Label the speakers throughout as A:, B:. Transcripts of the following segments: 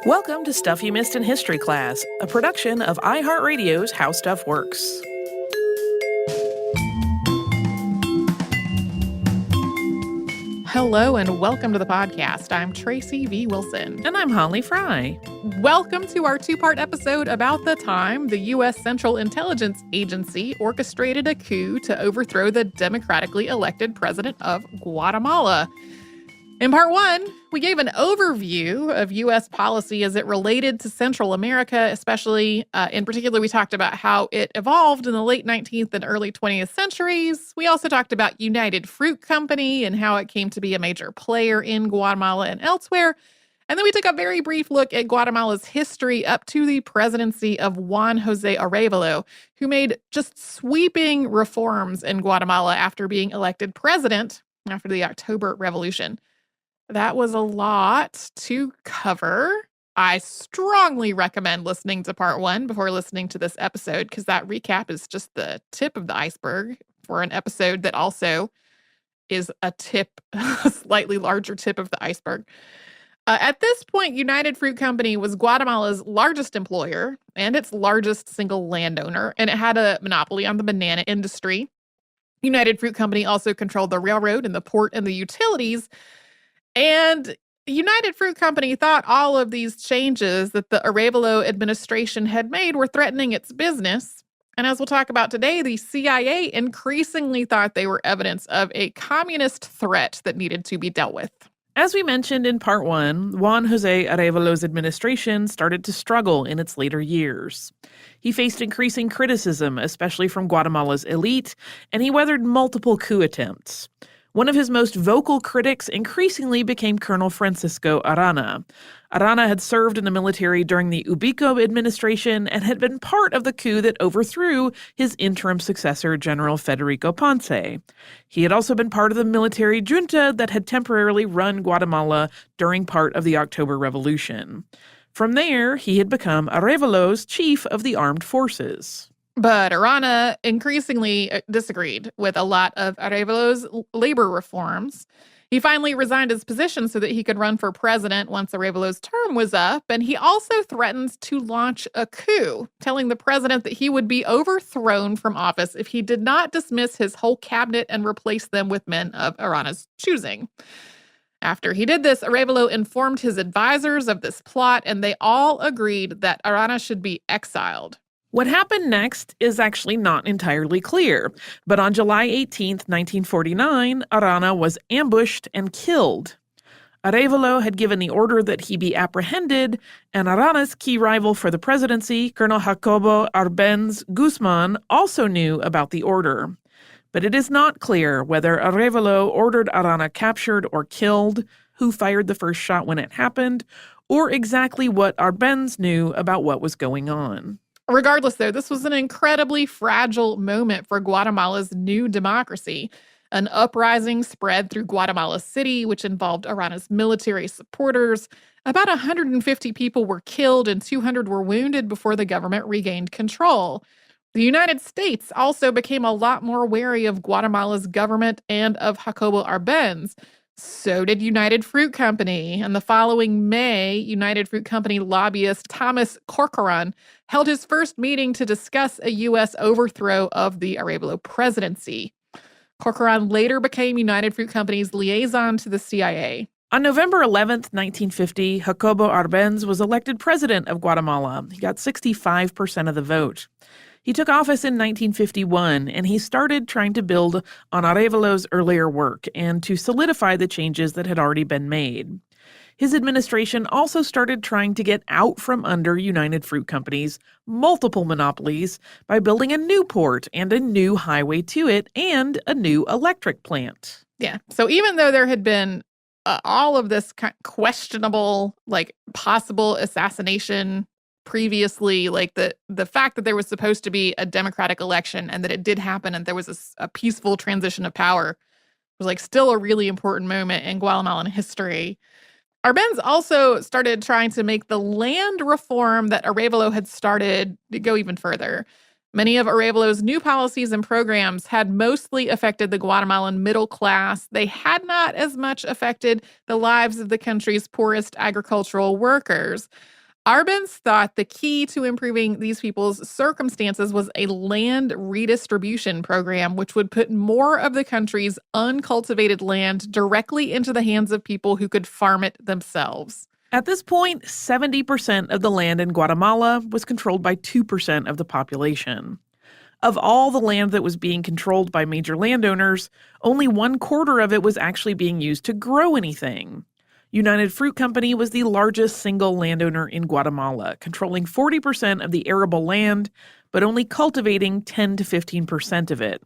A: Welcome to Stuff You Missed in History Class, a production of iHeartRadio's How Stuff Works.
B: Hello and welcome to the podcast. I'm Tracy V. Wilson.
A: And I'm Holly Fry.
B: Welcome to our two-part episode about the time the U.S. Central Intelligence Agency orchestrated a coup to overthrow the democratically elected president of Guatemala. In part one, we gave an overview of U.S. policy as it related to Central America, especially in particular, we talked about how it evolved in the late 19th and early 20th centuries. We also talked about United Fruit Company and how it came to be a major player in Guatemala and elsewhere. And then we took a very brief look at Guatemala's history up to the presidency of Juan José Arévalo, who made just sweeping reforms in Guatemala after being elected president after the October Revolution. That was a lot to cover. I strongly recommend listening to part one before listening to this episode, because that recap is just the tip of the iceberg for an episode that also is a slightly larger tip of the iceberg. At this point, United Fruit Company was Guatemala's largest employer and its largest single landowner, and it had a monopoly on the banana industry. United Fruit Company also controlled the railroad and the port and the utilities. And United Fruit Company thought all of these changes that the Arévalo administration had made were threatening its business. And as we'll talk about today, the CIA increasingly thought they were evidence of a communist threat that needed to be dealt with.
A: As we mentioned in part one, Juan José Arévalo's administration started to struggle in its later years. He faced increasing criticism, especially from Guatemala's elite, and he weathered multiple coup attempts. One of his most vocal critics increasingly became Colonel Francisco Arana. Arana had served in the military during the Ubico administration and had been part of the coup that overthrew his interim successor, General Federico Ponce. He had also been part of the military junta that had temporarily run Guatemala during part of the October Revolution. From there, he had become Arévalo's chief of the armed forces.
B: But Arana increasingly disagreed with a lot of Arévalo's labor reforms. He finally resigned his position so that he could run for president once Arévalo's term was up, and he also threatened to launch a coup, telling the president that he would be overthrown from office if he did not dismiss his whole cabinet and replace them with men of Arana's choosing. After he did this, Arévalo informed his advisors of this plot, and they all agreed that Arana should be exiled.
A: What happened next is actually not entirely clear, but on July 18, 1949, Arana was ambushed and killed. Arévalo had given the order that he be apprehended, and Arana's key rival for the presidency, Colonel Jacobo Arbenz Guzman, also knew about the order. But it is not clear whether Arévalo ordered Arana captured or killed, who fired the first shot when it happened, or exactly what Arbenz knew about what was going on.
B: Regardless, though, this was an incredibly fragile moment for Guatemala's new democracy. An uprising spread through Guatemala City, which involved Arana's military supporters. About 150 people were killed and 200 were wounded before the government regained control. The United States also became a lot more wary of Guatemala's government and of Jacobo Arbenz. So did United Fruit Company. And the following May, United Fruit Company lobbyist Thomas Corcoran held his first meeting to discuss a U.S. overthrow of the Arévalo presidency. Corcoran later became United Fruit Company's liaison to the CIA.
A: On November 11, 1950, Jacobo Arbenz was elected president of Guatemala. He got 65% of the vote. He took office in 1951, and he started trying to build on Arévalo's earlier work and to solidify the changes that had already been made. His administration also started trying to get out from under United Fruit Company's multiple monopolies by building a new port and a new highway to it and a new electric plant.
B: Yeah, so even though there had been all of this questionable, possible assassination previously, the fact that there was supposed to be a democratic election and that it did happen and there was a peaceful transition of power was still a really important moment in Guatemalan history. Arbenz also started trying to make the land reform that Arévalo had started to go even further. Many of Arevalos' new policies and programs had mostly affected the Guatemalan middle class. They had not as much affected the lives of the country's poorest agricultural workers. Arbenz thought the key to improving these people's circumstances was a land redistribution program, which would put more of the country's uncultivated land directly into the hands of people who could farm it themselves.
A: At this point, 70% of the land in Guatemala was controlled by 2% of the population. Of all the land that was being controlled by major landowners, only 1/4 of it was actually being used to grow anything. United Fruit Company was the largest single landowner in Guatemala, controlling 40% of the arable land, but only cultivating 10 to 15% of it.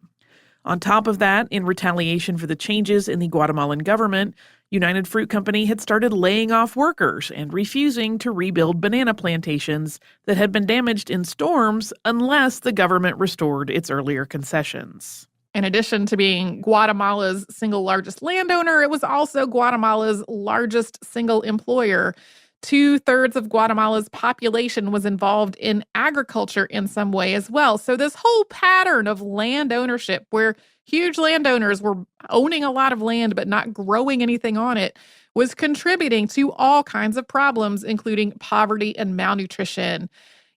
A: On top of that, in retaliation for the changes in the Guatemalan government, United Fruit Company had started laying off workers and refusing to rebuild banana plantations that had been damaged in storms unless the government restored its earlier concessions.
B: In addition to being Guatemala's single largest landowner, it was also Guatemala's largest single employer. 2/3 of Guatemala's population was involved in agriculture in some way as well. So this whole pattern of land ownership, where huge landowners were owning a lot of land but not growing anything on it, was contributing to all kinds of problems, including poverty and malnutrition.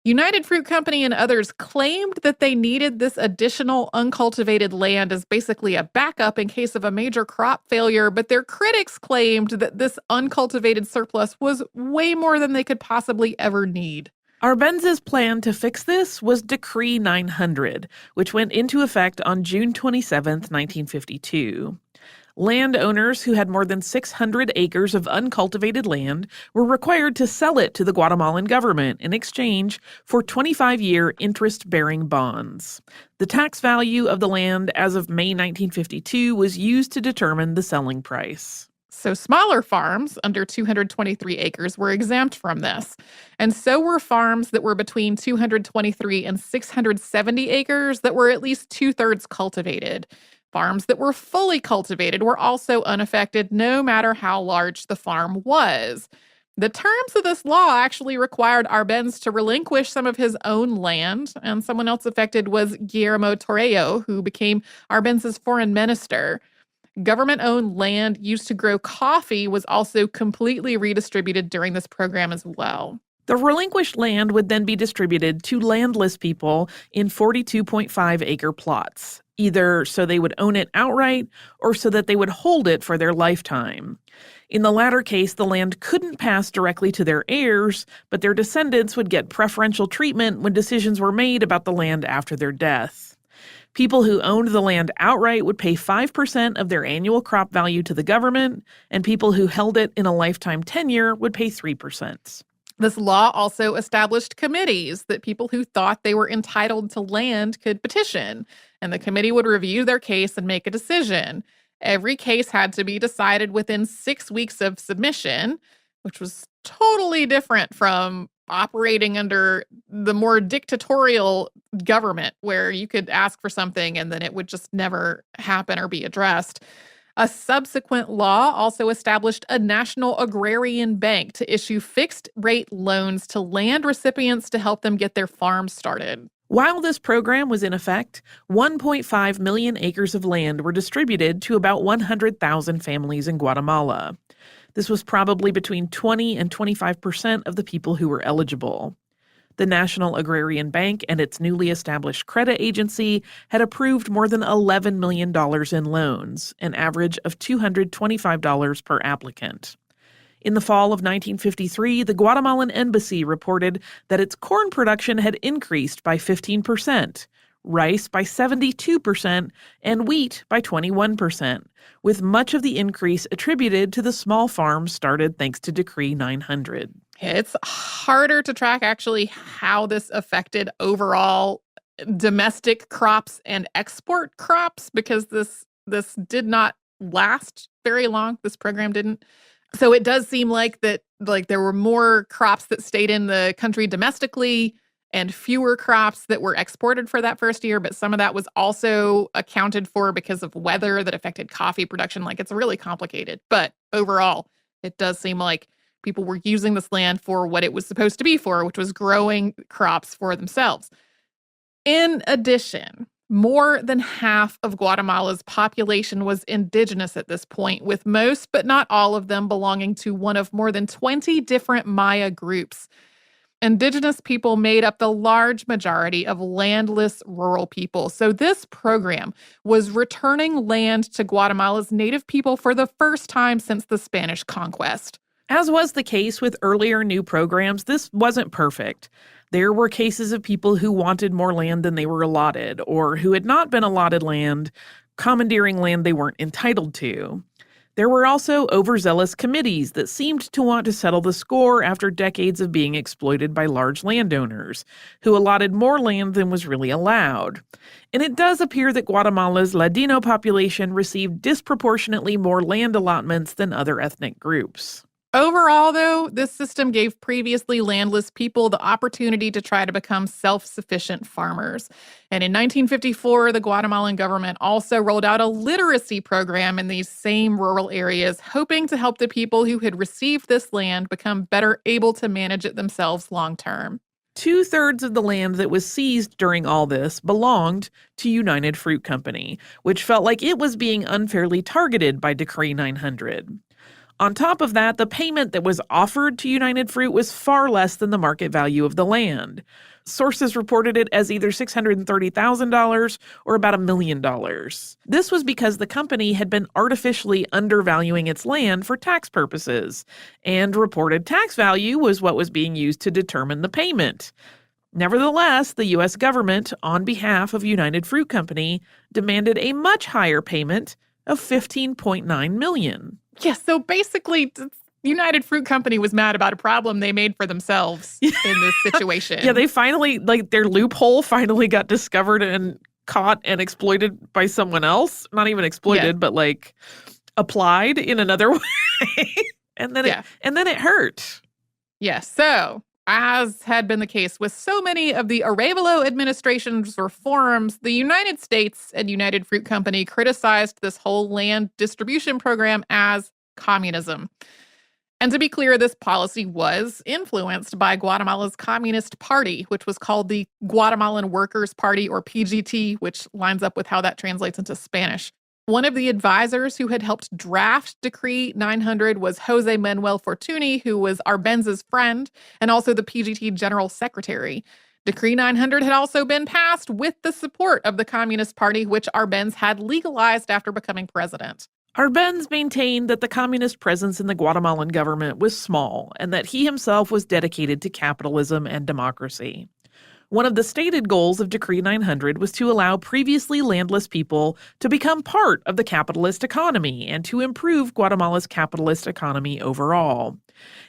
B: United Fruit Company and others claimed that they needed this additional uncultivated land as basically a backup in case of a major crop failure, but their critics claimed that this uncultivated surplus was way more than they could possibly ever need.
A: Arbenz's plan to fix this was Decree 900, which went into effect on June 27, 1952. Landowners who had more than 600 acres of uncultivated land were required to sell it to the Guatemalan government in exchange for 25-year interest-bearing bonds. The tax value of the land as of May 1952 was used to determine the selling price.
B: So smaller farms under 223 acres were exempt from this. And so were farms that were between 223 and 670 acres that were at least 2/3 cultivated. Farms that were fully cultivated were also unaffected, no matter how large the farm was. The terms of this law actually required Arbenz to relinquish some of his own land, and someone else affected was Guillermo Torrello, who became Arbenz's foreign minister. Government-owned land used to grow coffee was also completely redistributed during this program as well.
A: The relinquished land would then be distributed to landless people in 42.5-acre plots, either so they would own it outright or so that they would hold it for their lifetime. In the latter case, the land couldn't pass directly to their heirs, but their descendants would get preferential treatment when decisions were made about the land after their death. People who owned the land outright would pay 5% of their annual crop value to the government, and people who held it in a lifetime tenure would pay 3%.
B: This law also established committees that people who thought they were entitled to land could petition, and the committee would review their case and make a decision. Every case had to be decided within 6 weeks of submission, which was totally different from operating under the more dictatorial government where you could ask for something and then it would just never happen or be addressed. A subsequent law also established a national agrarian bank to issue fixed-rate loans to land recipients to help them get their farms started.
A: While this program was in effect, 1.5 million acres of land were distributed to about 100,000 families in Guatemala. This was probably between 20 and 25% of the people who were eligible. The National Agrarian Bank and its newly established credit agency had approved more than $11 million in loans, an average of $225 per applicant. In the fall of 1953, the Guatemalan embassy reported that its corn production had increased by 15%, rice by 72%, and wheat by 21%, with much of the increase attributed to the small farms started thanks to Decree 900.
B: It's harder to track actually how this affected overall domestic crops and export crops because this did not last very long. This program didn't. So it does seem like there were more crops that stayed in the country domestically and fewer crops that were exported for that first year, but some of that was also accounted for because of weather that affected coffee production. Like, it's really complicated. But overall, it does seem like people were using this land for what it was supposed to be for, which was growing crops for themselves. In addition, more than half of Guatemala's population was indigenous at this point, with most but not all of them belonging to one of more than 20 different Maya groups. Indigenous people made up the large majority of landless rural people. So this program was returning land to Guatemala's native people for the first time since the Spanish conquest.
A: As was the case with earlier new programs, this wasn't perfect. There were cases of people who wanted more land than they were allotted, or who had not been allotted land, commandeering land they weren't entitled to. There were also overzealous committees that seemed to want to settle the score after decades of being exploited by large landowners, who allotted more land than was really allowed. And it does appear that Guatemala's Ladino population received disproportionately more land allotments than other ethnic groups.
B: Overall, though, this system gave previously landless people the opportunity to try to become self-sufficient farmers. And in 1954, the Guatemalan government also rolled out a literacy program in these same rural areas, hoping to help the people who had received this land become better able to manage it themselves long term.
A: 2/3 of the land that was seized during all this belonged to United Fruit Company, which felt like it was being unfairly targeted by Decree 900. On top of that, the payment that was offered to United Fruit was far less than the market value of the land. Sources reported it as either $630,000 or about $1 million. This was because the company had been artificially undervaluing its land for tax purposes, and reported tax value was what was being used to determine the payment. Nevertheless, the U.S. government, on behalf of United Fruit Company, demanded a much higher payment of $15.9 million.
B: Yeah, so basically, United Fruit Company was mad about a problem they made for themselves in this situation.
A: Yeah, they finally, their loophole finally got discovered and caught and exploited by someone else. Not even exploited, but applied in another way. and then it hurt.
B: Yeah, so as had been the case with so many of the Arevalo administration's reforms, the United States and United Fruit Company criticized this whole land distribution program as communism. And to be clear, this policy was influenced by Guatemala's Communist Party, which was called the Guatemalan Workers' Party, or PGT, which lines up with how that translates into Spanish. One of the advisors who had helped draft Decree 900 was Jose Manuel Fortuny, who was Arbenz's friend and also the PGT General Secretary. Decree 900 had also been passed with the support of the Communist Party, which Arbenz had legalized after becoming president.
A: Arbenz maintained that the communist presence in the Guatemalan government was small and that he himself was dedicated to capitalism and democracy. One of the stated goals of Decree 900 was to allow previously landless people to become part of the capitalist economy and to improve Guatemala's capitalist economy overall.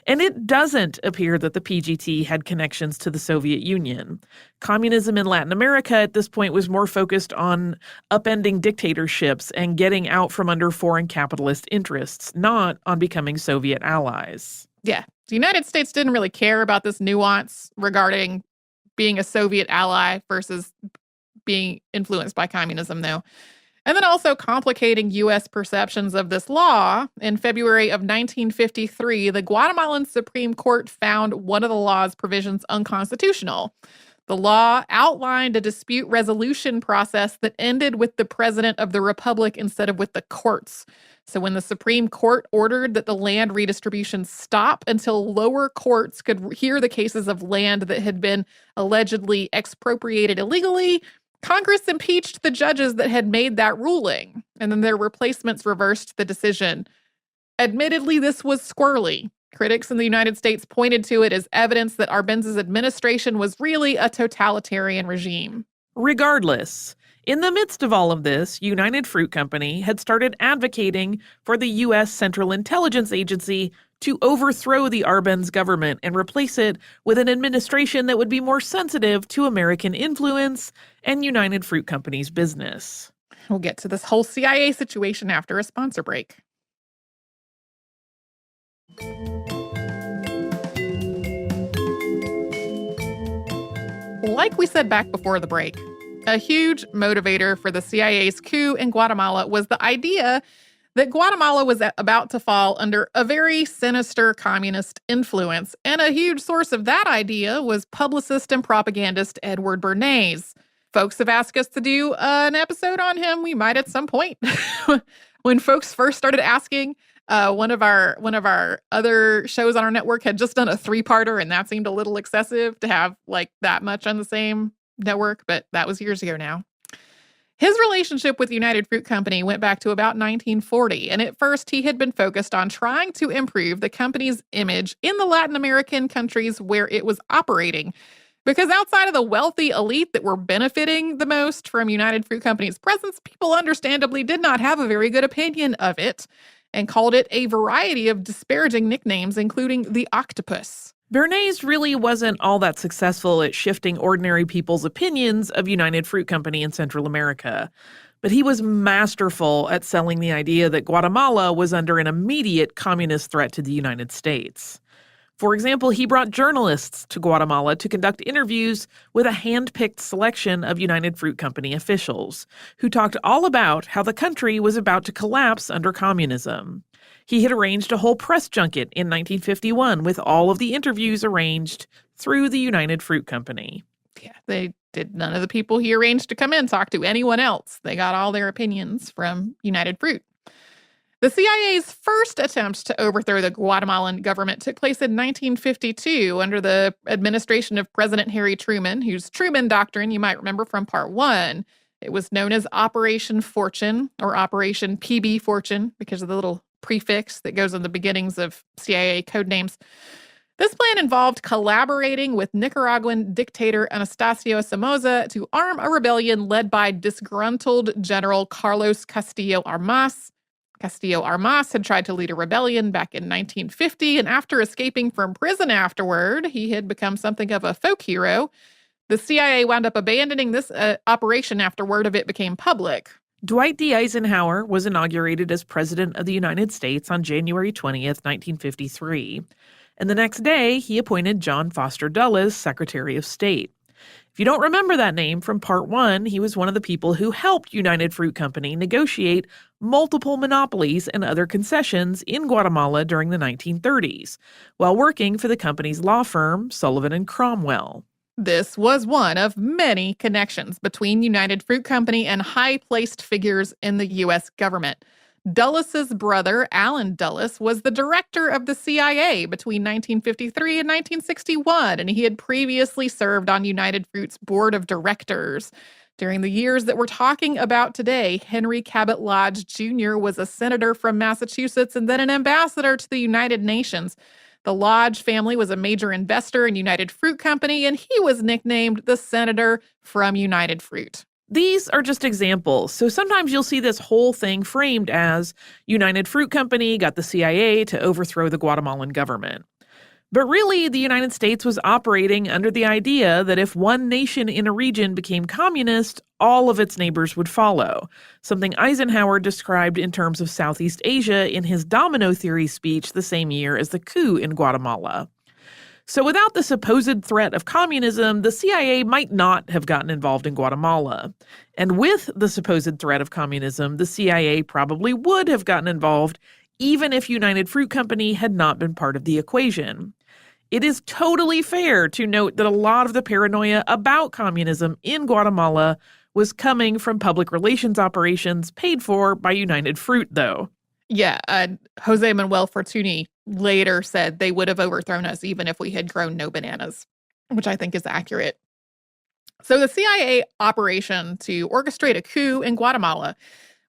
A: And it doesn't appear that the PGT had connections to the Soviet Union. Communism in Latin America at this point was more focused on upending dictatorships and getting out from under foreign capitalist interests, not on becoming Soviet allies.
B: Yeah, the United States didn't really care about this nuance regarding being a Soviet ally versus being influenced by communism, though. And then also complicating U.S. perceptions of this law, in February of 1953, the Guatemalan Supreme Court found one of the law's provisions unconstitutional. The law outlined a dispute resolution process that ended with the president of the republic instead of with the courts. So when the Supreme Court ordered that the land redistribution stop until lower courts could hear the cases of land that had been allegedly expropriated illegally, Congress impeached the judges that had made that ruling, and then their replacements reversed the decision. Admittedly, this was squirrely. Critics in the United States pointed to it as evidence that Arbenz's administration was really a totalitarian regime.
A: Regardless, in the midst of all of this, United Fruit Company had started advocating for the U.S. Central Intelligence Agency to overthrow the Arbenz government and replace it with an administration that would be more sensitive to American influence and United Fruit Company's business.
B: We'll get to this whole CIA situation after a sponsor break. Like we said back before the break, a huge motivator for the CIA's coup in Guatemala was the idea that Guatemala was about to fall under a very sinister communist influence, and a huge source of that idea was publicist and propagandist Edward Bernays. Folks have asked us to do an episode on him. We might at some point. When folks first started asking, one of our other shows on our network had just done a 3-parter, and that seemed a little excessive to have like that much on the same network, but that was years ago now. His relationship with United Fruit Company went back to about 1940, and at first he had been focused on trying to improve the company's image in the Latin American countries where it was operating. Because outside of the wealthy elite that were benefiting the most from United Fruit Company's presence, people understandably did not have a very good opinion of it and called it a variety of disparaging nicknames, including the octopus.
A: Bernays really wasn't all that successful at shifting ordinary people's opinions of United Fruit Company in Central America, but he was masterful at selling the idea that Guatemala was under an immediate communist threat to the United States. For example, he brought journalists to Guatemala to conduct interviews with a hand-picked selection of United Fruit Company officials, who talked all about how the country was about to collapse under communism. He had arranged a whole press junket in 1951 with all of the interviews arranged through the United Fruit Company.
B: Yeah, they did. None of the people he arranged to come in talk to anyone else. They got all their opinions from United Fruit. The CIA's first attempt to overthrow the Guatemalan government took place in 1952 under the administration of President Harry Truman, whose Truman Doctrine you might remember from Part 1. It was known as Operation Fortune or Operation PB Fortune because of the little prefix that goes in the beginnings of CIA code names. This plan involved collaborating with Nicaraguan dictator Anastasio Somoza to arm a rebellion led by disgruntled General Carlos Castillo Armas. Castillo Armas had tried to lead a rebellion back in 1950, and after escaping from prison afterward, he had become something of a folk hero. The CIA wound up abandoning this operation after word of it became public.
A: Dwight D. Eisenhower was inaugurated as President of the United States on January 20th, 1953. And the next day, he appointed John Foster Dulles Secretary of State. If you don't remember that name from Part 1, he was one of the people who helped United Fruit Company negotiate multiple monopolies and other concessions in Guatemala during the 1930s, while working for the company's law firm, Sullivan and Cromwell.
B: This was one of many connections between United Fruit Company and high-placed figures in the U.S. government. Dulles' brother, Alan Dulles, was the director of the CIA between 1953 and 1961, and he had previously served on United Fruit's board of directors. During the years that we're talking about today, Henry Cabot Lodge Jr. was a senator from Massachusetts and then an ambassador to the United Nations. The Lodge family was a major investor in United Fruit Company, and he was nicknamed the Senator from United Fruit.
A: These are just examples, so sometimes you'll see this whole thing framed as United Fruit Company got the CIA to overthrow the Guatemalan government. But really, the United States was operating under the idea that if one nation in a region became communist, all of its neighbors would follow, something Eisenhower described in terms of Southeast Asia in his domino theory speech the same year as the coup in Guatemala. So without the supposed threat of communism, the CIA might not have gotten involved in Guatemala. And with the supposed threat of communism, the CIA probably would have gotten involved even if United Fruit Company had not been part of the equation. It is totally fair to note that a lot of the paranoia about communism in Guatemala was coming from public relations operations paid for by United Fruit, though.
B: Yeah, Jose Manuel Fortuny later said they would have overthrown us even if we had grown no bananas, which I think is accurate. So the CIA operation to orchestrate a coup in Guatemala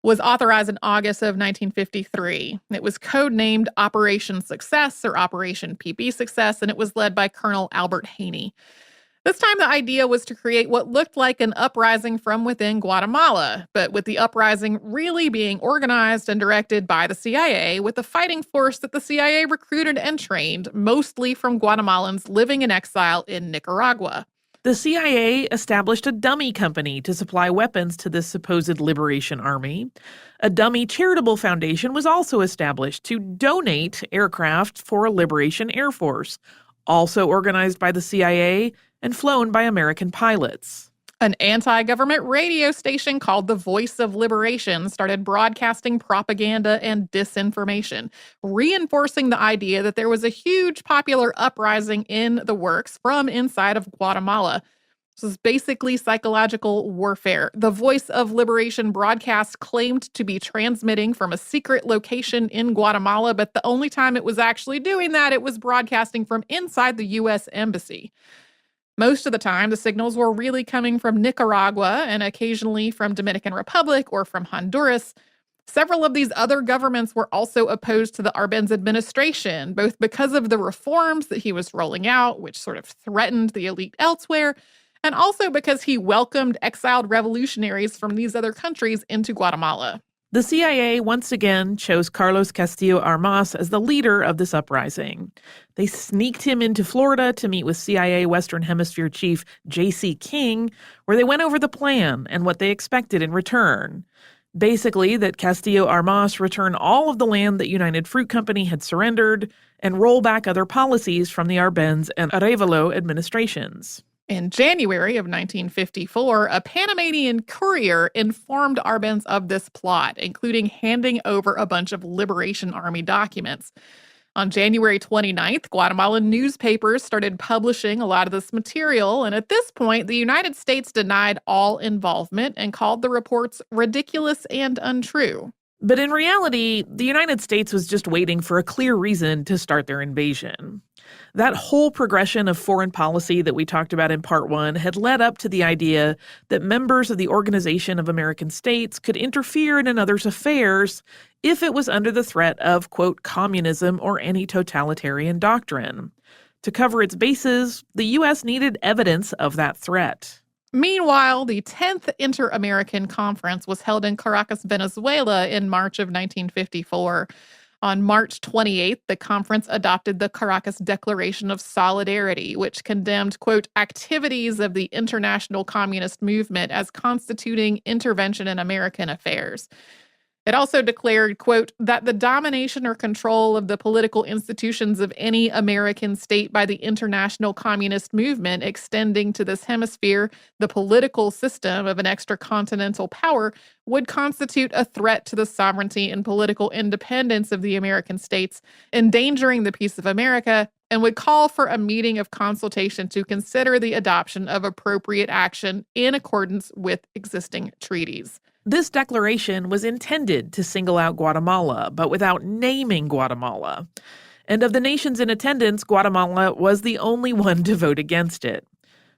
B: was authorized in August of 1953. It was codenamed Operation Success or Operation PB Success, and it was led by Colonel Albert Haney. This time, the idea was to create what looked like an uprising from within Guatemala, but with the uprising really being organized and directed by the CIA, with the fighting force that the CIA recruited and trained, mostly from Guatemalans living in exile in Nicaragua.
A: The CIA established a dummy company to supply weapons to this supposed liberation army. A dummy charitable foundation was also established to donate aircraft for a liberation air force, also organized by the CIA and flown by American pilots.
B: An anti-government radio station called The Voice of Liberation started broadcasting propaganda and disinformation, reinforcing the idea that there was a huge popular uprising in the works from inside of Guatemala. This is basically psychological warfare. The Voice of Liberation broadcast claimed to be transmitting from a secret location in Guatemala, but the only time it was actually doing that, it was broadcasting from inside the U.S. Embassy. Most of the time, the signals were really coming from Nicaragua and occasionally from Dominican Republic or from Honduras. Several of these other governments were also opposed to the Arbenz administration, both because of the reforms that he was rolling out, which sort of threatened the elite elsewhere, and also because he welcomed exiled revolutionaries from these other countries into Guatemala.
A: The CIA once again chose Carlos Castillo Armas as the leader of this uprising. They sneaked him into Florida to meet with CIA Western Hemisphere Chief J.C. King, where they went over the plan and what they expected in return. Basically, that Castillo Armas return all of the land that United Fruit Company had surrendered and roll back other policies from the Arbenz and Arevalo administrations.
B: In January of 1954, a Panamanian courier informed Arbenz of this plot, including handing over a bunch of Liberation Army documents. On January 29th, Guatemalan newspapers started publishing a lot of this material, and at this point, the United States denied all involvement and called the reports ridiculous and untrue.
A: But in reality, the United States was just waiting for a clear reason to start their invasion. That whole progression of foreign policy that we talked about in Part 1 had led up to the idea that members of the Organization of American States could interfere in another's affairs if it was under the threat of, quote, communism or any totalitarian doctrine. To cover its bases, the U.S. needed evidence of that threat.
B: Meanwhile, the 10th Inter-American Conference was held in Caracas, Venezuela in March of 1954. On March 28th, the conference adopted the Caracas Declaration of Solidarity, which condemned, quote, activities of the international communist movement as constituting intervention in American affairs. It also declared, quote, that the domination or control of the political institutions of any American state by the international communist movement extending to this hemisphere, the political system of an extracontinental power, would constitute a threat to the sovereignty and political independence of the American states, endangering the peace of America, and would call for a meeting of consultation to consider the adoption of appropriate action in accordance with existing treaties.
A: This declaration was intended to single out Guatemala, but without naming Guatemala. And of the nations in attendance, Guatemala was the only one to vote against it.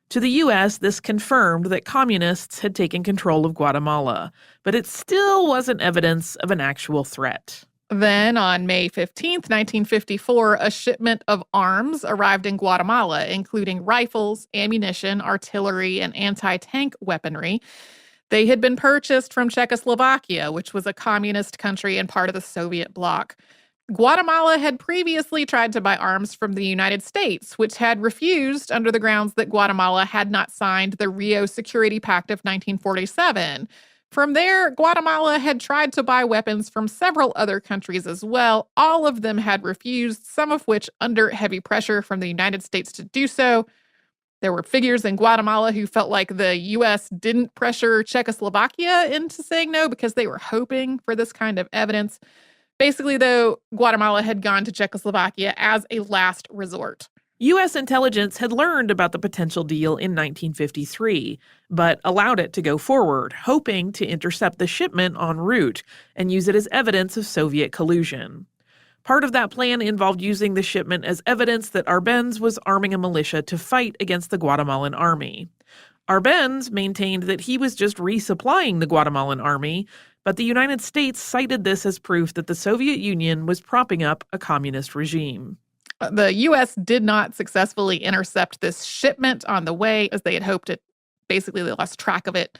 A: To the U.S., this confirmed that communists had taken control of Guatemala, but it still wasn't evidence of an actual threat.
B: Then, on May 15th, 1954, a shipment of arms arrived in Guatemala, including rifles, ammunition, artillery, and anti-tank weaponry. They had been purchased from Czechoslovakia, which was a communist country and part of the Soviet bloc. Guatemala had previously tried to buy arms from the United States, which had refused under the grounds that Guatemala had not signed the Rio Security Pact of 1947. From there, Guatemala had tried to buy weapons from several other countries as well. All of them had refused, some of which under heavy pressure from the United States to do so. There were figures in Guatemala who felt like the U.S. didn't pressure Czechoslovakia into saying no because they were hoping for this kind of evidence. Basically, though, Guatemala had gone to Czechoslovakia as a last resort.
A: U.S. intelligence had learned about the potential deal in 1953, but allowed it to go forward, hoping to intercept the shipment en route and use it as evidence of Soviet collusion. Part of that plan involved using the shipment as evidence that Arbenz was arming a militia to fight against the Guatemalan army. Arbenz maintained that he was just resupplying the Guatemalan army, but the United States cited this as proof that the Soviet Union was propping up a communist regime.
B: The U.S. did not successfully intercept this shipment on the way, as they had hoped. Basically, they lost track of it.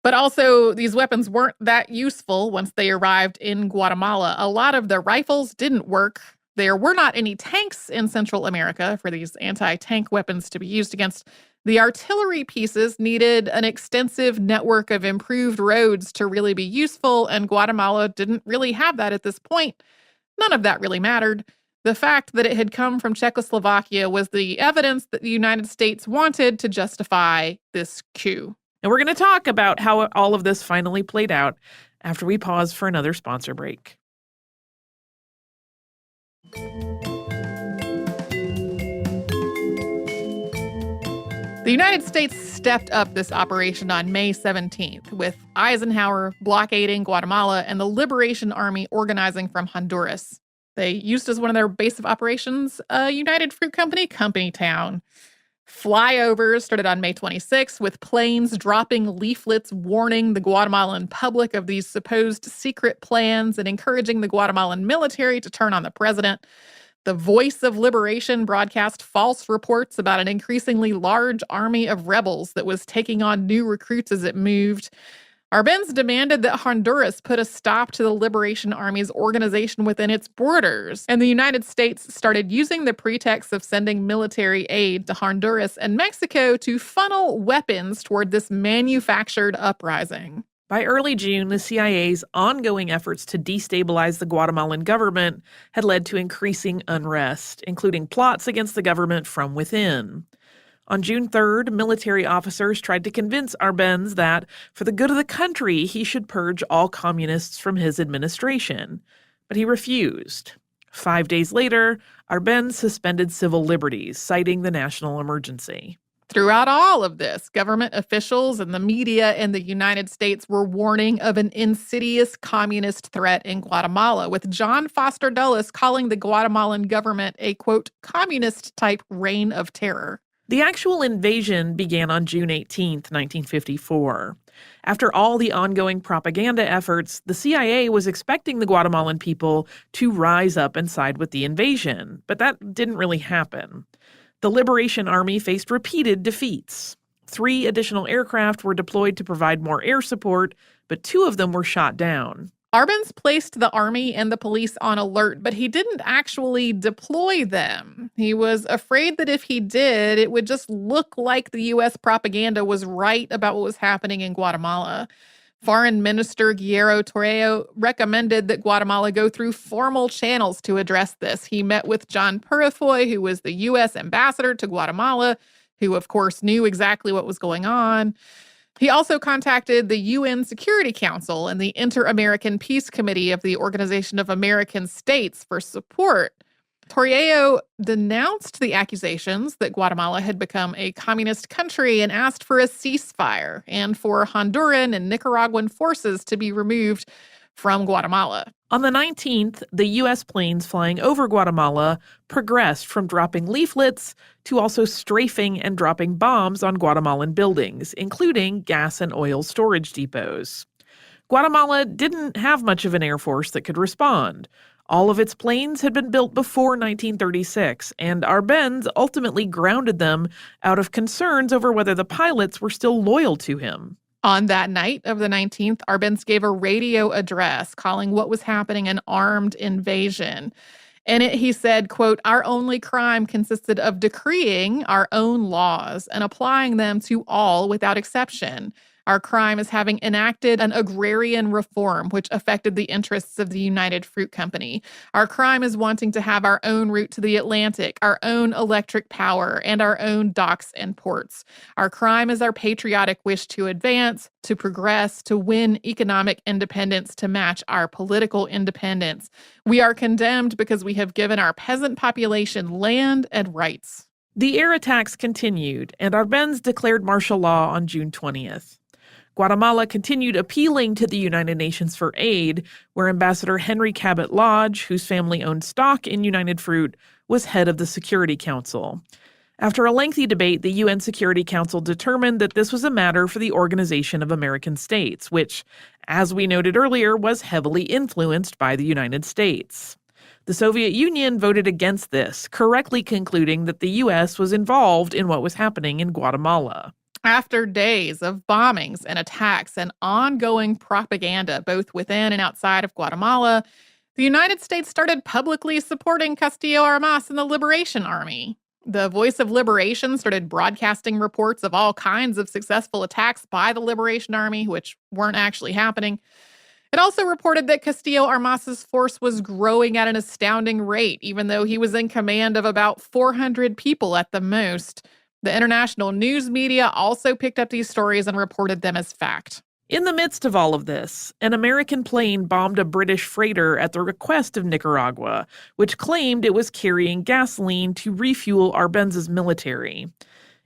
B: But also, these weapons weren't that useful once they arrived in Guatemala. A lot of the rifles didn't work. There were not any tanks in Central America for these anti-tank weapons to be used against. The artillery pieces needed an extensive network of improved roads to really be useful, and Guatemala didn't really have that at this point. None of that really mattered. The fact that it had come from Czechoslovakia was the evidence that the United States wanted to justify this coup.
A: And we're going to talk about how all of this finally played out after we pause for another sponsor break. The
B: The United States stepped up this operation on May 17th, with Eisenhower blockading Guatemala and the Liberation Army organizing from Honduras. They used as one of their base of operations a United Fruit Company company town. Flyovers started on May 26th, with planes dropping leaflets warning the Guatemalan public of these supposed secret plans and encouraging the Guatemalan military to turn on the president. The Voice of Liberation broadcast false reports about an increasingly large army of rebels that was taking on new recruits as it moved. Arbenz demanded that Honduras put a stop to the Liberation Army's organization within its borders, and the United States started using the pretext of sending military aid to Honduras and Mexico to funnel weapons toward this manufactured uprising.
A: By early June, the CIA's ongoing efforts to destabilize the Guatemalan government had led to increasing unrest, including plots against the government from within. On June 3rd, military officers tried to convince Arbenz that, for the good of the country, he should purge all communists from his administration. But he refused. 5 days later, Arbenz suspended civil liberties, citing the national emergency.
B: Throughout all of this, government officials and the media in the United States were warning of an insidious communist threat in Guatemala, with John Foster Dulles calling the Guatemalan government a, quote, communist-type reign of terror.
A: The actual invasion began on June 18, 1954. After all the ongoing propaganda efforts, the CIA was expecting the Guatemalan people to rise up and side with the invasion, but that didn't really happen. The Liberation Army faced repeated defeats. 3 additional aircraft were deployed to provide more air support, but 2 of them were shot down.
B: Arbenz placed the army and the police on alert, but he didn't actually deploy them. He was afraid that if he did, it would just look like the U.S. propaganda was right about what was happening in Guatemala. Foreign Minister Guillermo Torreo recommended that Guatemala go through formal channels to address this. He met with John Purifoy, who was the U.S. ambassador to Guatemala, who, of course, knew exactly what was going on. He also contacted the UN Security Council and the Inter-American Peace Committee of the Organization of American States for support. Torreo denounced the accusations that Guatemala had become a communist country and asked for a ceasefire and for Honduran and Nicaraguan forces to be removed from Guatemala.
A: On the 19th, the U.S. planes flying over Guatemala progressed from dropping leaflets to also strafing and dropping bombs on Guatemalan buildings, including gas and oil storage depots. Guatemala didn't have much of an air force that could respond. All of its planes had been built before 1936, and Arbenz ultimately grounded them out of concerns over whether the pilots were still loyal to him.
B: On that night of the 19th, Arbenz gave a radio address calling what was happening an armed invasion. In it, he said, quote, "Our only crime consisted of decreeing our own laws and applying them to all without exception. Our crime is having enacted an agrarian reform which affected the interests of the United Fruit Company. Our crime is wanting to have our own route to the Atlantic, our own electric power, and our own docks and ports. Our crime is our patriotic wish to advance, to progress, to win economic independence to match our political independence. We are condemned because we have given our peasant population land and rights."
A: The air attacks continued, and Arbenz declared martial law on June 20th. Guatemala continued appealing to the United Nations for aid, where Ambassador Henry Cabot Lodge, whose family owned stock in United Fruit, was head of the Security Council. After a lengthy debate, the UN Security Council determined that this was a matter for the Organization of American States, which, as we noted earlier, was heavily influenced by the United States. The Soviet Union voted against this, correctly concluding that the U.S. was involved in what was happening in Guatemala.
B: After days of bombings and attacks and ongoing propaganda, both within and outside of Guatemala, the United States started publicly supporting Castillo Armas and the Liberation Army. The Voice of Liberation started broadcasting reports of all kinds of successful attacks by the Liberation Army, which weren't actually happening. It also reported that Castillo Armas's force was growing at an astounding rate, even though he was in command of about 400 people at the most. The international news media also picked up these stories and reported them as fact.
A: In the midst of all of this, an American plane bombed a British freighter at the request of Nicaragua, which claimed it was carrying gasoline to refuel Arbenz's military.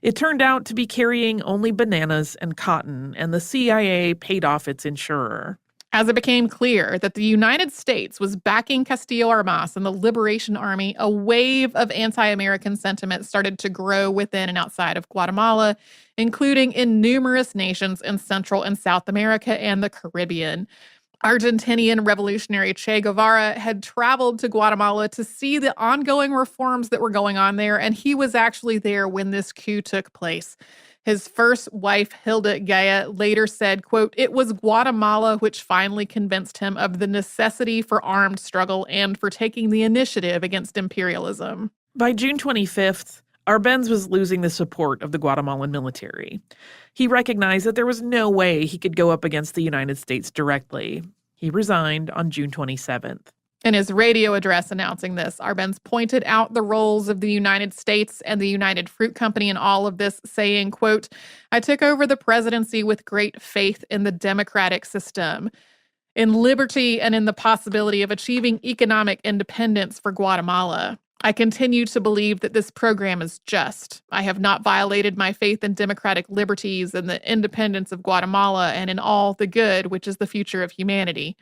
A: It turned out to be carrying only bananas and cotton, and the CIA paid off its insurer.
B: As it became clear that the United States was backing Castillo Armas and the Liberation Army, a wave of anti-American sentiment started to grow within and outside of Guatemala, including in numerous nations in Central and South America and the Caribbean. Argentinian revolutionary Che Guevara had traveled to Guatemala to see the ongoing reforms that were going on there, and he was actually there when this coup took place. His first wife, Hilda Gaia, later said, quote, "It was Guatemala which finally convinced him of the necessity for armed struggle and for taking the initiative against imperialism."
A: By June 25th, Arbenz was losing the support of the Guatemalan military. He recognized that there was no way he could go up against the United States directly. He resigned on June 27th.
B: In his radio address announcing this, Arbenz pointed out the roles of the United States and the United Fruit Company in all of this, saying, quote, "I took over the presidency with great faith in the democratic system, in liberty, and in the possibility of achieving economic independence for Guatemala. I continue to believe that this program is just. I have not violated my faith in democratic liberties and the independence of Guatemala and in all the good, which is the future of humanity.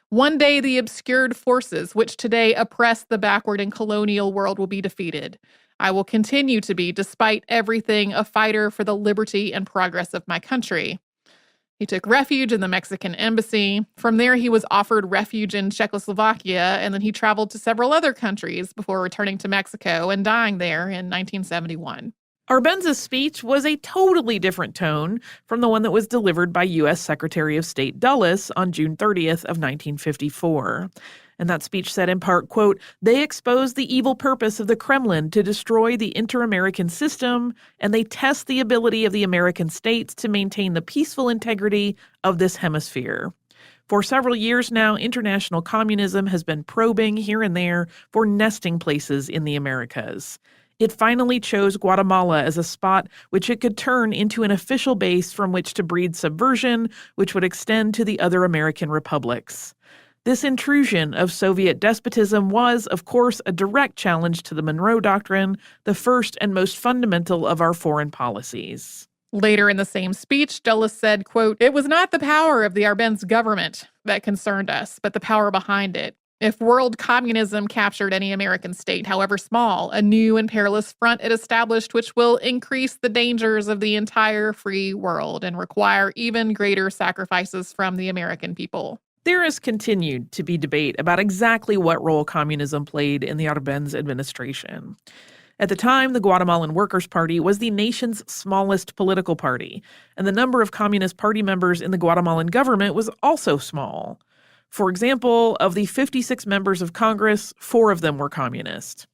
B: One day, the obscured forces which today oppress the backward and colonial world will be defeated. I will continue to be, despite everything, a fighter for the liberty and progress of my country." He took refuge in the Mexican embassy. From there, he was offered refuge in Czechoslovakia, and then he traveled to several other countries before returning to Mexico and dying there in 1971.
A: Arbenz's speech was a totally different tone from the one that was delivered by U.S. Secretary of State Dulles on June 30th of 1954. And that speech said in part, quote, "They expose the evil purpose of the Kremlin to destroy the inter-American system, and they test the ability of the American states to maintain the peaceful integrity of this hemisphere. For several years now, international communism has been probing here and there for nesting places in the Americas. It finally chose Guatemala as a spot which it could turn into an official base from which to breed subversion, which would extend to the other American republics. This intrusion of Soviet despotism was, of course, a direct challenge to the Monroe Doctrine, the first and most fundamental of our foreign policies."
B: Later in the same speech, Dulles said, quote, "It was not the power of the Arbenz government that concerned us, but the power behind it. If world communism captured any American state, however small, a new and perilous front it established which will increase the dangers of the entire free world and require even greater sacrifices from the American people."
A: There has continued to be debate about exactly what role communism played in the Arbenz administration. At the time, the Guatemalan Workers' Party was the nation's smallest political party, and the number of Communist Party members in the Guatemalan government was also small. For example, of the 56 members of Congress, 4 of them were communist.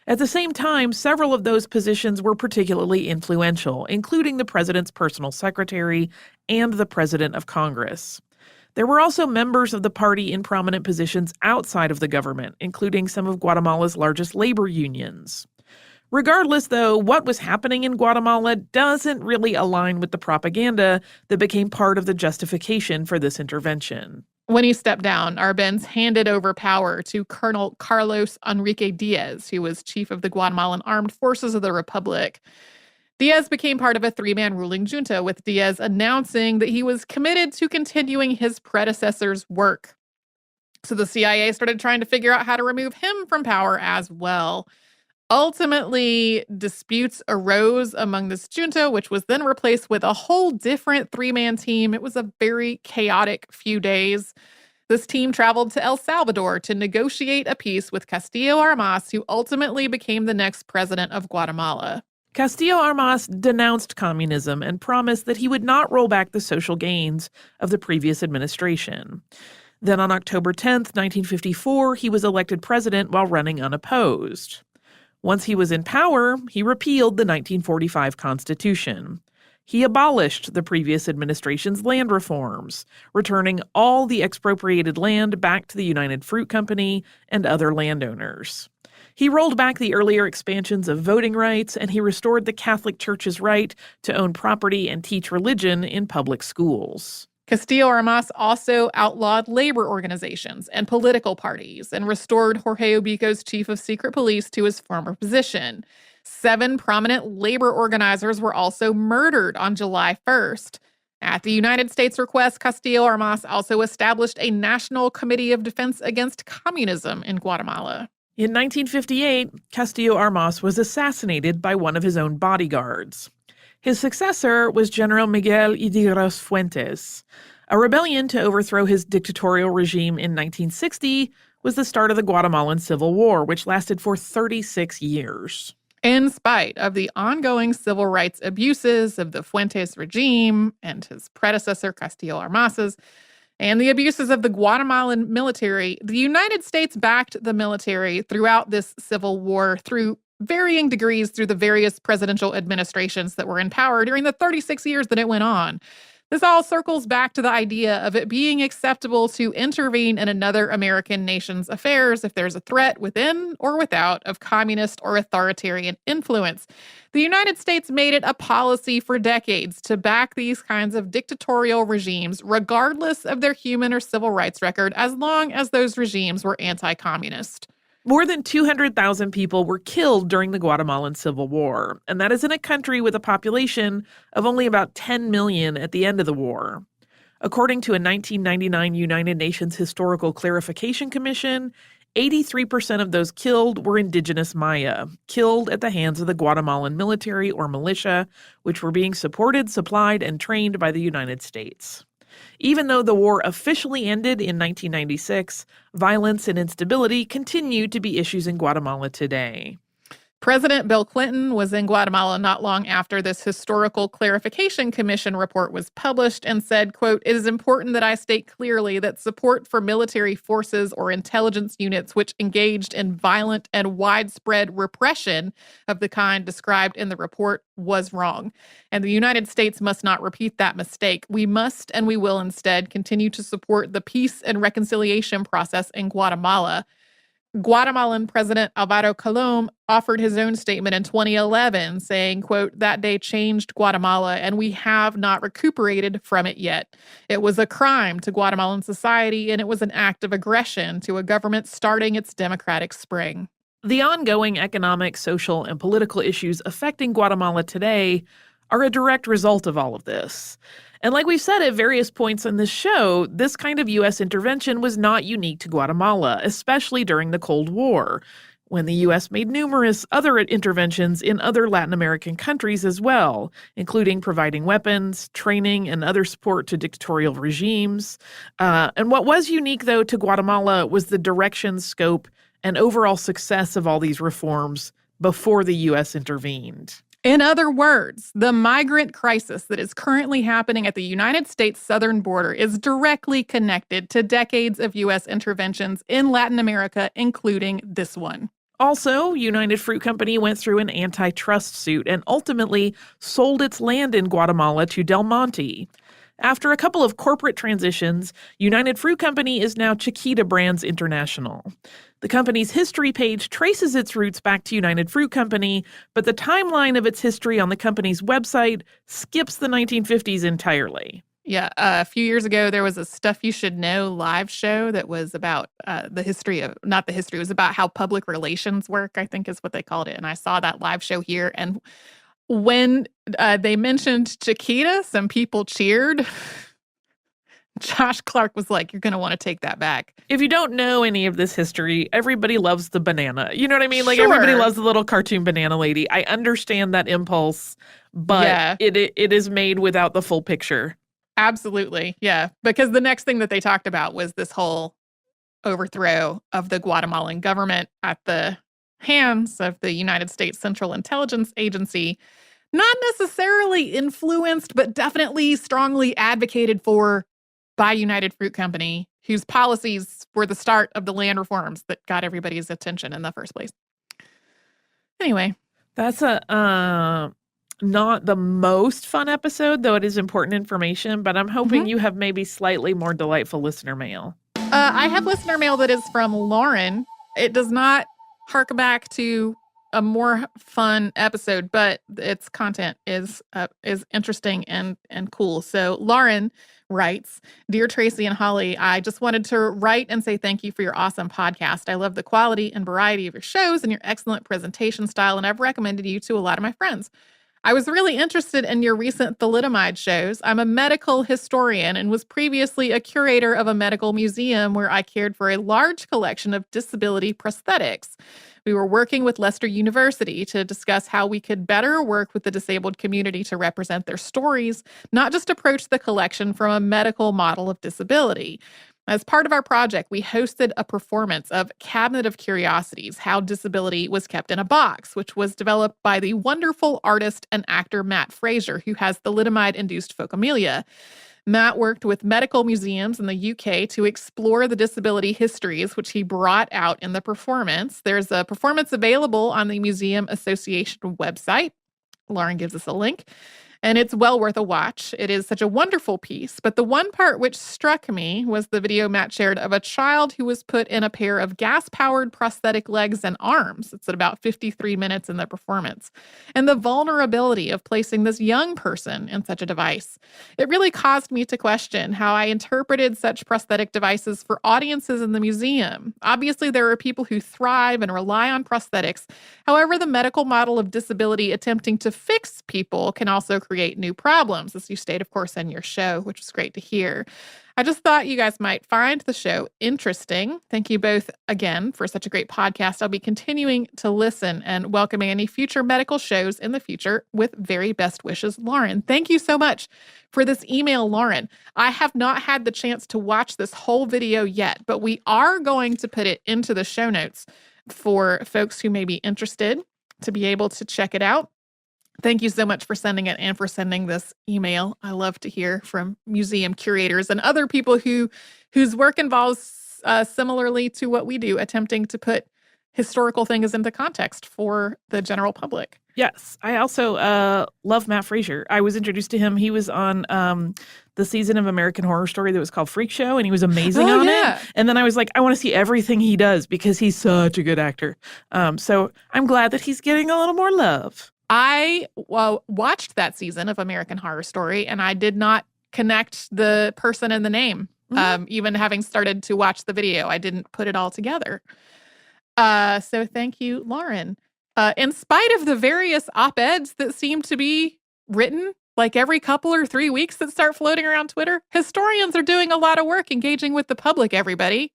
A: At the same time, several of those positions were particularly influential, including the president's personal secretary and the president of Congress. There were also members of the party in prominent positions outside of the government, including some of Guatemala's largest labor unions. Regardless, though, what was happening in Guatemala doesn't really align with the propaganda that became part of the justification for this intervention.
B: When he stepped down, Arbenz handed over power to Colonel Carlos Enrique Diaz, who was chief of the Guatemalan Armed Forces of the Republic. Diaz became part of a 3-man ruling junta, with Diaz announcing that he was committed to continuing his predecessor's work. So the CIA started trying to figure out how to remove him from power as well. Ultimately, disputes arose among this junta, which was then replaced with a whole different 3-man team. It was a very chaotic few days. This team traveled to El Salvador to negotiate a peace with Castillo Armas, who ultimately became the next president of Guatemala.
A: Castillo Armas denounced communism and promised that he would not roll back the social gains of the previous administration. Then on October 10th, 1954, he was elected president while running unopposed. Once he was in power, he repealed the 1945 Constitution. He abolished the previous administration's land reforms, returning all the expropriated land back to the United Fruit Company and other landowners. He rolled back the earlier expansions of voting rights, and he restored the Catholic Church's right to own property and teach religion in public schools.
B: Castillo Armas also outlawed labor organizations and political parties and restored Jorge Ubico's chief of secret police to his former position. 7 prominent labor organizers were also murdered on July 1st. At the United States' request, Castillo-Armas also established a National Committee of Defense Against Communism in Guatemala.
A: In 1958, Castillo-Armas was assassinated by one of his own bodyguards. His successor was General Miguel Ydígoras Fuentes. A rebellion to overthrow his dictatorial regime in 1960 was the start of the Guatemalan Civil War, which lasted for 36 years.
B: In spite of the ongoing civil rights abuses of the Fuentes regime and his predecessor, Castillo-Armas's, and the abuses of the Guatemalan military, the United States backed the military throughout this civil war through varying degrees through the various presidential administrations that were in power during the 36 years that it went on. This all circles back to the idea of it being acceptable to intervene in another American nation's affairs if there's a threat within or without of communist or authoritarian influence. The United States made it a policy for decades to back these kinds of dictatorial regimes, regardless of their human or civil rights record, as long as those regimes were anti-communist.
A: More than 200,000 people were killed during the Guatemalan Civil War, and that is in a country with a population of only about 10 million at the end of the war. According to a 1999 United Nations Historical Clarification Commission, 83% of those killed were indigenous Maya, killed at the hands of the Guatemalan military or militia, which were being supported, supplied, and trained by the United States. Even though the war officially ended in 1996, violence and instability continue to be issues in Guatemala today.
B: President Bill Clinton was in Guatemala not long after this Historical Clarification Commission report was published and said, quote, "It is important that I state clearly that support for military forces or intelligence units which engaged in violent and widespread repression of the kind described in the report was wrong. And the United States must not repeat that mistake. We must and we will instead continue to support the peace and reconciliation process in Guatemala." Guatemalan President Alvaro Colom offered his own statement in 2011 saying, quote, "That day changed Guatemala and we have not recuperated from it yet. It was a crime to Guatemalan society and it was an act of aggression to a government starting its democratic spring."
A: The ongoing economic, social, and political issues affecting Guatemala today are a direct result of all of this. And like we've said at various points in this show, this kind of U.S. intervention was not unique to Guatemala, especially during the Cold War, when the U.S. made numerous other interventions in other Latin American countries as well, including providing weapons, training, and other support to dictatorial regimes. And what was unique, though, to Guatemala was the direction, scope, and overall success of all these reforms before the U.S. intervened.
B: In other words, the migrant crisis that is currently happening at the United States southern border is directly connected to decades of U.S. interventions in Latin America, including this one.
A: Also, United Fruit Company went through an antitrust suit and ultimately sold its land in Guatemala to Del Monte. After a couple of corporate transitions, United Fruit Company is now Chiquita Brands International. The company's history page traces its roots back to United Fruit Company, but the timeline of its history on the company's website skips the 1950s entirely.
B: Yeah, a few years ago, there was a Stuff You Should Know live show that was about the history of, not the history, it was about how public relations work, I think is what they called it. And I saw that live show here. And when they mentioned Chiquita, some people cheered. Josh Clark was like, "You're going to want to take that back."
A: If you don't know any of this history, everybody loves the banana. You know what I mean? Like,
B: Sure.
A: Everybody loves the little cartoon banana lady. I understand that impulse, but
B: Yeah.
A: it is made without the full picture.
B: Absolutely. Yeah. Because the next thing that they talked about was this whole overthrow of the Guatemalan government at the hands of the United States Central Intelligence Agency. Not necessarily influenced, but definitely strongly advocated for by United Fruit Company, whose policies were the start of the land reforms that got everybody's attention in the first place. Anyway.
A: That's not the most fun episode, though it is important information, but I'm hoping you have maybe slightly more delightful listener mail.
B: I have listener mail that is from Lauren. It does not hark back to a more fun episode, but its content is interesting and cool. So Lauren writes, "Dear Tracy and Holly, I just wanted to write and say thank you for your awesome podcast. I love the quality and variety of your shows and your excellent presentation style, and I've recommended you to a lot of my friends. I was really interested in your recent thalidomide shows. I'm a medical historian and was previously a curator of a medical museum where I cared for a large collection of disability prosthetics. We were working with Leicester University to discuss how we could better work with the disabled community to represent their stories, not just approach the collection from a medical model of disability. As part of our project, we hosted a performance of Cabinet of Curiosities, How Disability Was Kept in a Box, which was developed by the wonderful artist and actor Matt Fraser, who has thalidomide-induced phocomelia. Matt worked with medical museums in the UK to explore the disability histories, which he brought out in the performance. There's a performance available on the Museum Association website. Lauren gives us a link. And it's well worth a watch. It is such a wonderful piece. But the one part which struck me was the video Matt shared of a child who was put in a pair of gas-powered prosthetic legs and arms. It's at about 53 minutes in the performance. And the vulnerability of placing this young person in such a device. It really caused me to question how I interpreted such prosthetic devices for audiences in the museum. Obviously, there are people who thrive and rely on prosthetics. However, the medical model of disability attempting to fix people can also create new problems, as you state, of course, in your show, which is great to hear. I just thought you guys might find the show interesting. Thank you both again for such a great podcast. I'll be continuing to listen and welcoming any future medical shows in the future with very best wishes, Lauren." Thank you so much for this email, Lauren. I have not had the chance to watch this whole video yet, but we are going to put it into the show notes for folks who may be interested to be able to check it out. Thank you so much for sending it and for sending this email. I love to hear from museum curators and other people whose work involves similarly to what we do, attempting to put historical things into context for the general public.
A: Yes. I also love Matt Fraser. I was introduced to him. He was on the season of American Horror Story that was called Freak Show, and he was amazing on it. And then I was like, I want to see everything he does because he's such a good actor. So I'm glad that he's getting a little more love.
B: I watched that season of American Horror Story, and I did not connect the person and the name. Even having started to watch the video, I didn't put it all together. So thank you, Lauren. In spite of the various op-eds that seem to be written like every couple or 3 weeks that start floating around Twitter, historians are doing a lot of work engaging with the public, everybody.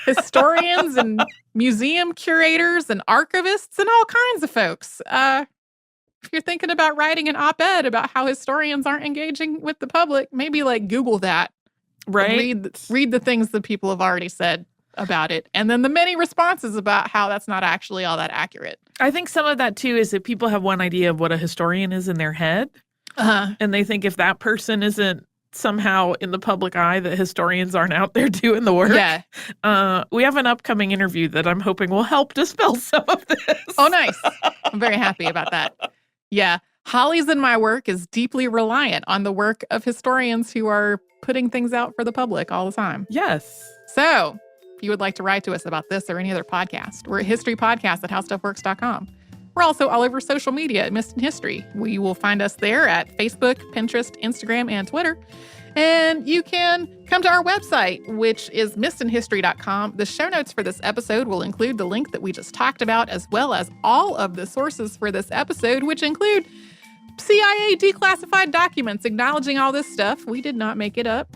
B: Historians and museum curators and archivists and all kinds of folks. If you're thinking about writing an op-ed about how historians aren't engaging with the public, maybe like Google that.
A: Right.
B: Read the things that people have already said about it. And then the many responses about how that's not actually all that accurate.
A: I think some of that, too, is that people have one idea of what a historian is in their head. And they think if that person isn't somehow in the public eye, that historians aren't out there doing the work.
B: Yeah.
A: We have an upcoming interview that I'm hoping will help dispel some of this.
B: Oh, nice. I'm very happy about that. Yeah. Holly's and my work is deeply reliant on the work of historians who are putting things out for the public all the time.
A: Yes.
B: So if you would like to write to us about this or any other podcast, we're at historypodcast@howstuffworks.com. We're also all over social media at Missed in History. You will find us there at Facebook, Pinterest, Instagram, and Twitter. And you can come to our website, which is missedinhistory.com. The show notes for this episode will include the link that we just talked about, as well as all of the sources for this episode, which include CIA declassified documents acknowledging all this stuff. We did not make it up.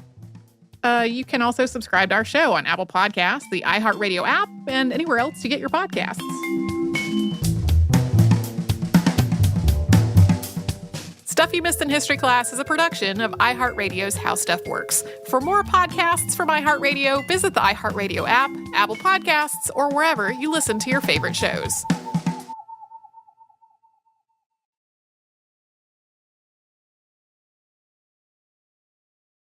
B: You can also subscribe to our show on Apple Podcasts, the iHeartRadio app, and anywhere else you get your podcasts. Stuff You Missed in History Class is a production of iHeartRadio's How Stuff Works. For more podcasts from iHeartRadio, visit the iHeartRadio app, Apple Podcasts, or wherever you listen to your favorite shows.